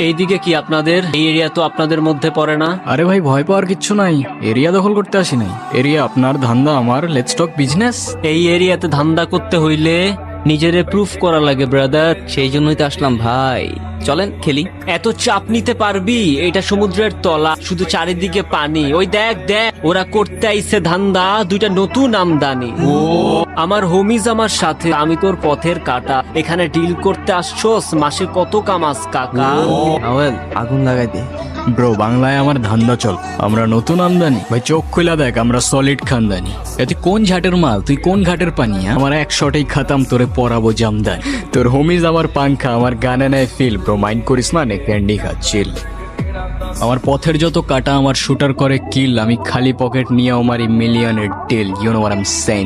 এইদিকে কি আপনাদের? এই এরিয়া তো আপনাদের মধ্যে পড়ে না। আরে ভাই ভয় পাওয়ার কিচ্ছু নাই, এরিয়া দখল করতে আসি নাই। এরিয়া আপনার, ধান্দা আমার, লেটস টক বিজনেস। এই এরিয়াতে ধান্দা করতে হইলে নিজেরে প্রুফ করা লাগে ব্রাদার। সেই জন্যই তো আসলাম ভাই, চলেন খেলি। এত চাপ নিতে পারবি? এটা সমুদ্রের তলা, শুধু চারিদিকে পানি। ওই দেখ দেখ, ওরা করতে আইছে ধান্দা, দুইটা নতুন আমদানি। ও আমার হোমিজ আমার সাথে, আমি তোর পথের কাটা। এখানে ডিল করতে আসছোস, মাসে কত কামাস কাকা? আওয়াল আগুন লাগাই দে। ব্রো বাংলায় আমার ধান্দা চল, আমরা নতুন আমদানি। ভাই চোখ খুলা দেখ, আমরা সলিড খানদানি। তুই কোন ঘাটের মাল, তুই কোন ঘাটের পানি? আমার এক শটেই খাতাম, তোরে পরাবো জামদানি। তোর হোমিজ আমার পাংখা, আমার গানে নেয় ফিল। ব্রো মাইন্ড করিস না, নে ক্যান্ডি খা, চিল। আমার পথের যত কাটা আমার শুটার করে কিল, আমি খালি পকেট নিয়ে আমার মিলিয়নের deal. You know what I am saying,